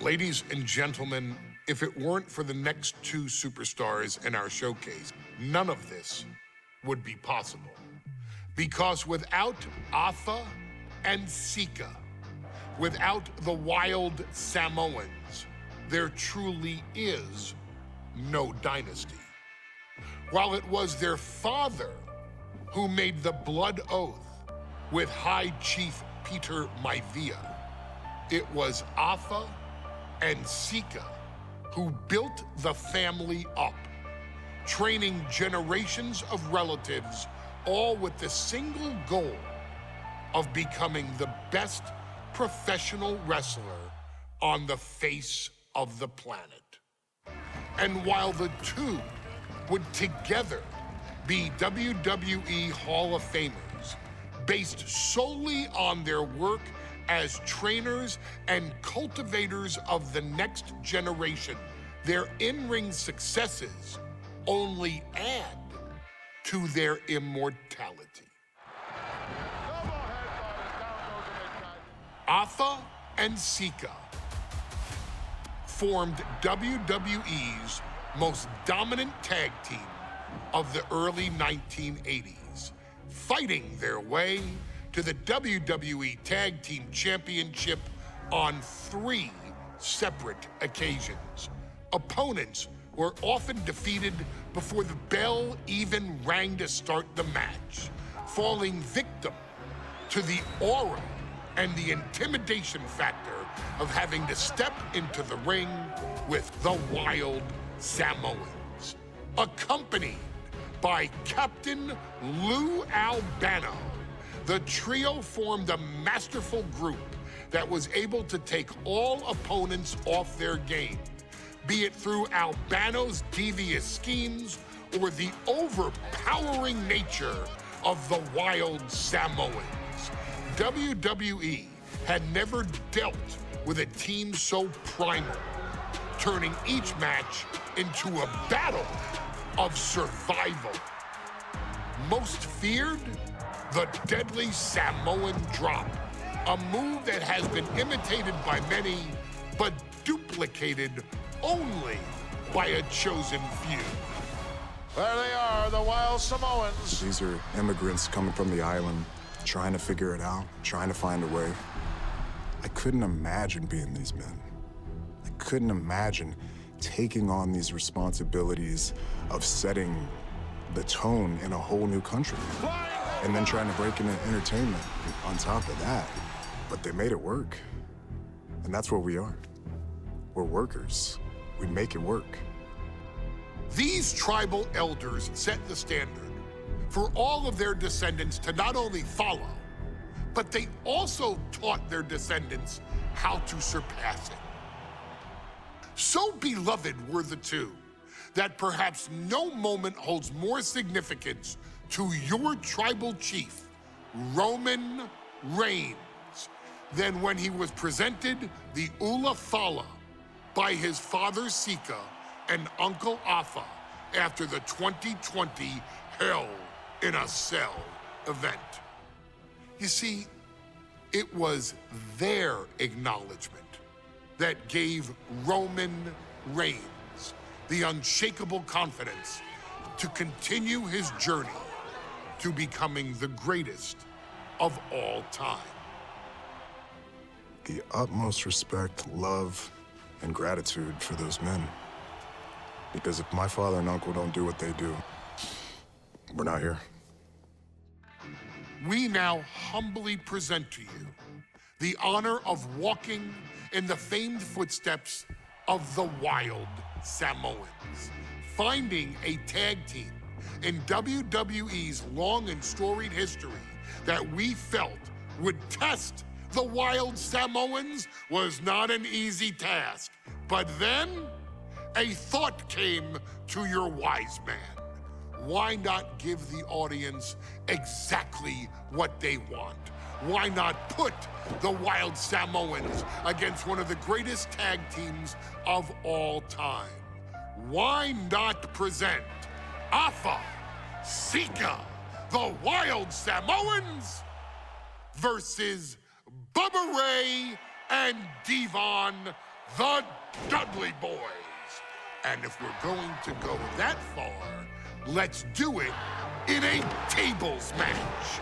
Ladies and gentlemen, if it weren't for the next two superstars in our showcase, none of this would be possible. Because without Afa and Sika, without the wild Samoans, there truly is no dynasty. While it was their father who made the blood oath with High Chief Peter Maivia, it was Afa and Sika who built the family up, training generations of relatives, all with the single goal of becoming the best professional wrestler on the face of the planet. And while the two would together be WWE Hall of Famers, based solely on their work as trainers and cultivators of the next generation, their in-ring successes only add to their immortality. Afa and Sika formed WWE's most dominant tag team of the early 1980s, fighting their way to the WWE Tag Team Championship on 3 separate occasions. Opponents were often defeated before the bell even rang to start the match, falling victim to the aura and the intimidation factor of having to step into the ring with the wild Samoans, accompanied by Captain Lou Albano. The trio formed a masterful group that was able to take all opponents off their game, be it through Albano's devious schemes or the overpowering nature of the wild Samoans. WWE had never dealt with a team so primal, turning each match into a battle of survival. Most feared, the deadly Samoan drop, a move that has been imitated by many, but duplicated only by a chosen few. There they are, the wild Samoans. These are immigrants coming from the island, trying to figure it out, trying to find a way. I couldn't imagine being these men. I couldn't imagine taking on these responsibilities of setting the tone in a whole new country. And then trying to break into entertainment on top of that. But they made it work. And that's what we are. We're workers. We make it work. These tribal elders set the standard for all of their descendants to not only follow, but they also taught their descendants how to surpass it. So beloved were the two that perhaps no moment holds more significance to your tribal chief, Roman Reigns, than when he was presented the Ula Fala by his father Sika and Uncle Afa after the 2020 Hell in a Cell event. You see, it was their acknowledgement that gave Roman Reigns the unshakable confidence to continue his journey to becoming the greatest of all time. The utmost respect, love, and gratitude for those men. Because if my father and uncle don't do what they do, we're not here. We now humbly present to you the honor of walking in the famed footsteps of the wild Samoans, finding a tag team in WWE's long and storied history that we felt would test the wild Samoans was not an easy task. But then a thought came to your wise man. Why not give the audience exactly what they want? Why not put the wild Samoans against one of the greatest tag teams of all time? Why not present Afa, Sika, the wild Samoans versus Bubba Ray and Devon the Dudley Boys. And if we're going to go that far, let's do it in a tables match.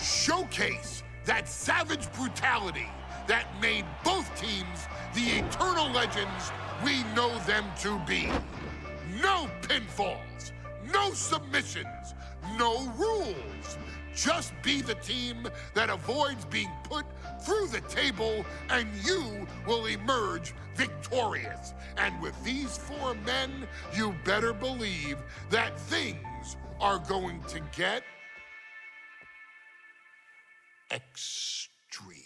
Showcase that savage brutality that made both teams the eternal legends we know them to be. No pinfalls, no submissions, no rules. Just be the team that avoids being put through the table, and you will emerge victorious. And with these 4 men, you better believe that things are going to get extreme.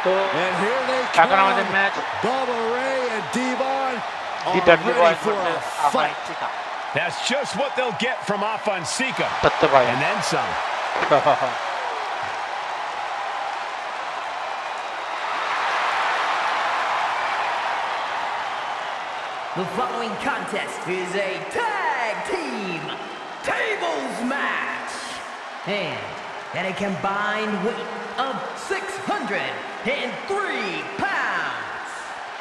And here they come. Bubba Ray and Devon are ready for a fight. That's just what they'll get from Afa and Sika. And then some. The following contest is a tag team tables match. And at a combined weight of 603 pounds,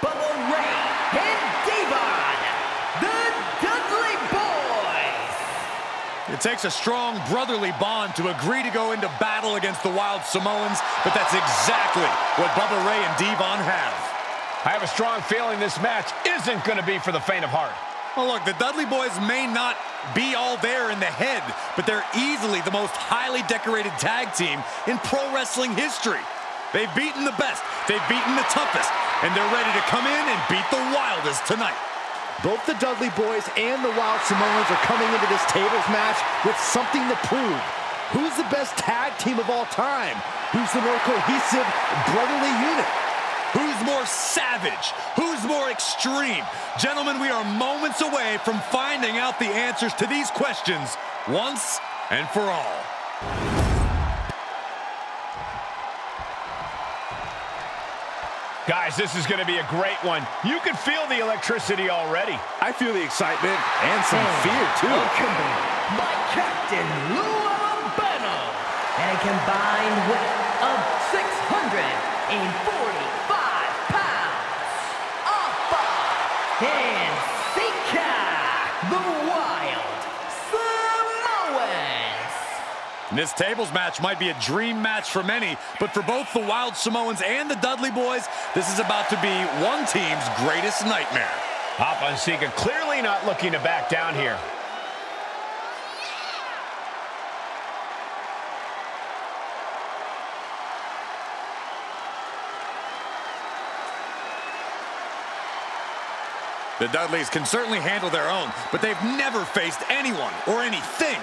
Bubba Ray and Devon, the Dudley Boys. It takes a strong brotherly bond to agree to go into battle against the Wild Samoans, but that's exactly what Bubba Ray and Devon have. I have a strong feeling this match isn't going to be for the faint of heart. Well, look, the Dudley Boys may not be all there in the head, but they're easily the most highly decorated tag team in pro wrestling history. They've beaten the best, they've beaten the toughest, and they're ready to come in and beat the wildest tonight. Both the Dudley Boys and the Wild Samoans are coming into this tables match with something to prove. Who's the best tag team of all time? Who's the more cohesive, brotherly unit? Who's more savage? Who's more extreme? Gentlemen, we are moments away from finding out the answers to these questions once and for all. Guys, this is going to be a great one. You can feel the electricity already. I feel the excitement and some fear, too. Accompanied by Captain Lou Albano. And a combined weight of 645 pounds. Afa and Sika, the Wild Samoans. This tables match might be a dream match for many, but for both the Wild Samoans and the Dudley Boys, this is about to be one team's greatest nightmare. Afa and Sika clearly not looking to back down here. The Dudleys can certainly handle their own, but they've never faced anyone or anything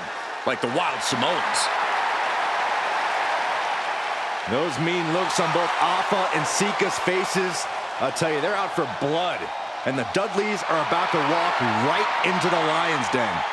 like the Wild Samoans. Those mean looks on both Afa and Sika's faces, I'll tell you, they're out for blood. And the Dudleys are about to walk right into the lion's den.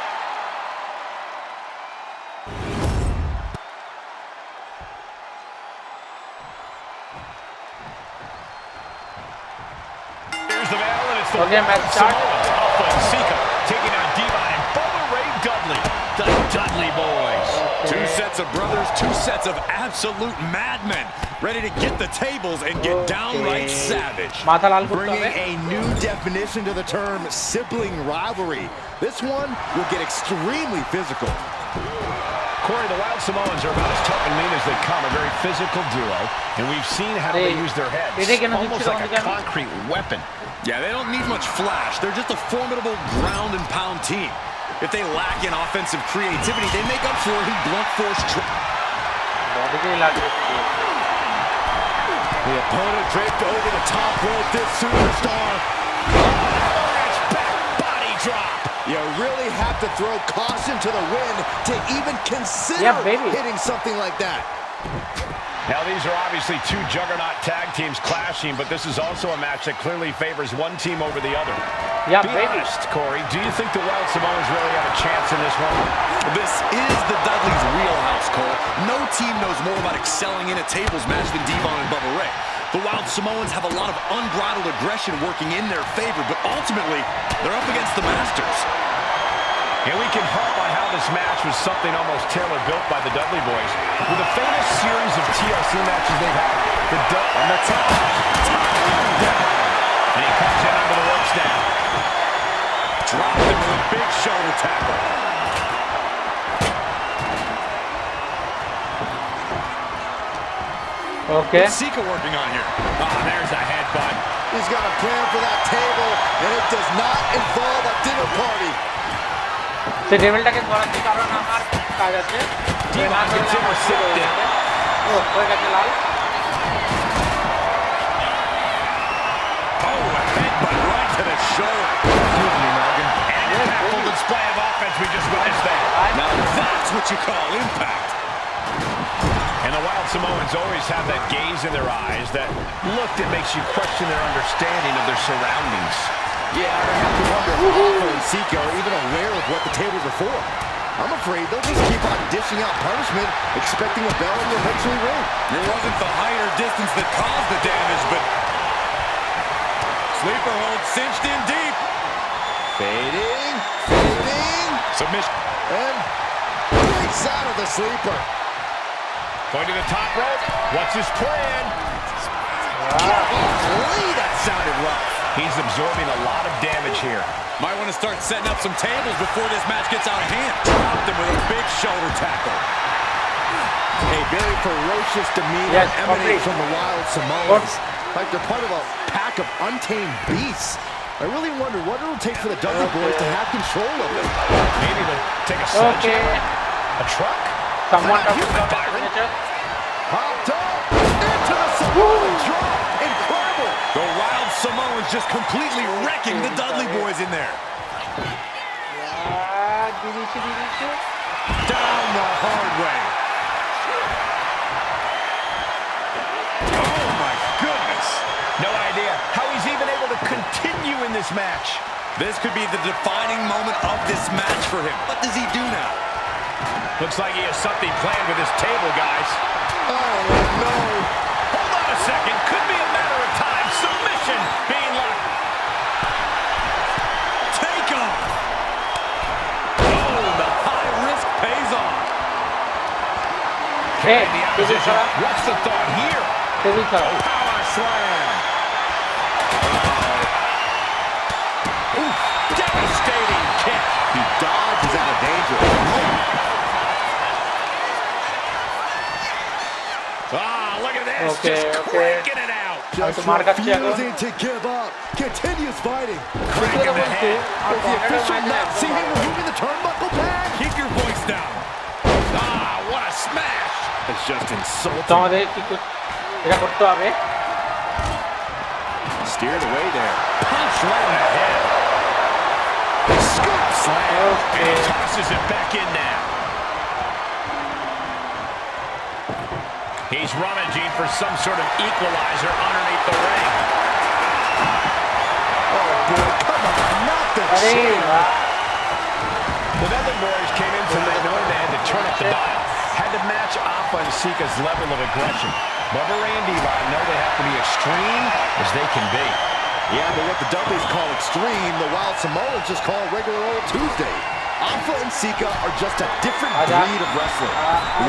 Here's the bell, and it's the Wild Samoans. Afa and Sika taking on Devon and Bubba Ray Dudley, the Dudley Boys. Two sets of brothers, two sets of absolute madmen, ready to get the tables and get downright savage. Bringing a new definition to the term sibling rivalry. This one will get extremely physical. Corey, the Wild Samoans are about as tough and mean as they come, a very physical duo, and we've seen how they use their heads, almost like a concrete weapon. Yeah, they don't need much flash. They're just a formidable ground and pound team. If they lack in offensive creativity, they make up for it in blunt force. The opponent draped over the top rope, this superstar. Body drop. You really have to throw caution to the wind to even consider hitting something like that. Now, these are obviously two juggernaut tag teams clashing, but this is also a match that clearly favors one team over the other. Be honest, Corey, do you think the Wild Samoans really have a chance in this one? This is the Dudleys' wheelhouse, Cole. No team knows more about excelling in a tables match than Devon and Bubba Ray. The Wild Samoans have a lot of unbridled aggression working in their favor, but ultimately, they're up against the Masters. And we can harp on how this match was something almost tailor-built by the Dudley Boys. With a famous series of TLC matches they've had, the on the top. And he comes in under the ropes now. Dropped him with a big shoulder tackle. Okay. What's Sika working on here? Oh, there's a headbutt. He's got a plan for that table, and it does not involve a dinner party. The টেবিলটাকে ধরাতে কারণ আমার কাজ আছে Devon gets intercepted. ও হয়ে গেছে লাল Oh, a headbutt right to the shoulder. Excuse me, Morgan. And an impactful display of offense we just witnessed there. Now that's what you call impact. And the Wild Samoans always have that gaze in their eyes, that look that makes you question their understanding of their surroundings. Yeah, I have to wonder if Alpha and Sika are even aware of what the tables are for. I'm afraid they'll just keep on dishing out punishment, expecting a bell to eventually ring. It wasn't the height or distance that caused the damage, but sleeper hold cinched in deep. Fading. Submission. And breaks out of the sleeper. Going to the top rope. What's his plan? Golly, that sounded rough. He's absorbing a lot of damage here. Might want to start setting up some tables before this match gets out of hand. Dropped him with a big shoulder tackle. A very ferocious demeanor emanates from the Wild Samoans. Like they're part of a pack of untamed beasts. I really wonder what it'll take for the Dudley Boys to have control of it. Maybe to take a sledgehammer. A truck? someone Byron? Hopped up into the Samoan drop. Incredible. The Wild Samoans just completely wrecking the Dudley Boys in there. Down the hard way. Oh my goodness. No idea how he's even able to continue in this match. This could be the defining moment of this match for him. What does he do now? Looks like he has something planned with his table, guys. Oh no. Hold on a second. Could be a matter of time. Submission being locked. Take him. Oh, the high risk pays off. Hey, The opposition. What's the thought here? Power slam. Ooh, devastating kick. He dodges out of danger. Ah, look at this. Just cranking it out. Just refusing to give up. Continues fighting. Cranking the head. Is the official not seeing him removing the turnbuckle pad? Keep your voice down. Ah, what a smash. It's just insulting. তোমাদের কিছু এটা করতে হবে Steered away there. Punch right in the head. Scoop slam. And he tosses it back in now. He's rummaging for some sort of equalizer underneath the ring. Oh boy, come on, not the chin. The Dudley Boys came in tonight knowing they had to turn up the dial. Had to match Alpha and Sika's level of aggression. Bubba Ray and Devon know they have to be extreme as they can be. Yeah, but what the Dudleys call extreme, the Wild Samoans just call regular old Tuesday. Alpha and Sika are just a different breed of wrestling.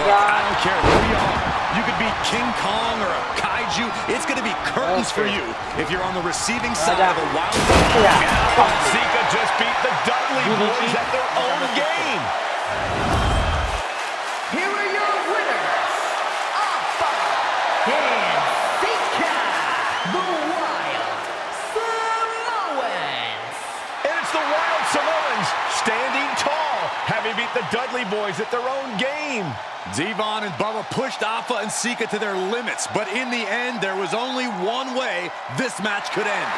Look, I don't care who you are. You could be King Kong or a kaiju. It's going to be curtains for you if you're on the receiving side of the Wild Samoans. Alpha and Sika just beat the Dudley Boys at their own game. Here are your winners, Alpha and Sika, the Wild Samoans. And it's the Wild Samoans standing tall, having beat the Dudley Boys at their own game. Devon and Bubba pushed Alpha and Sika to their limits, but in the end, there was only one way this match could end.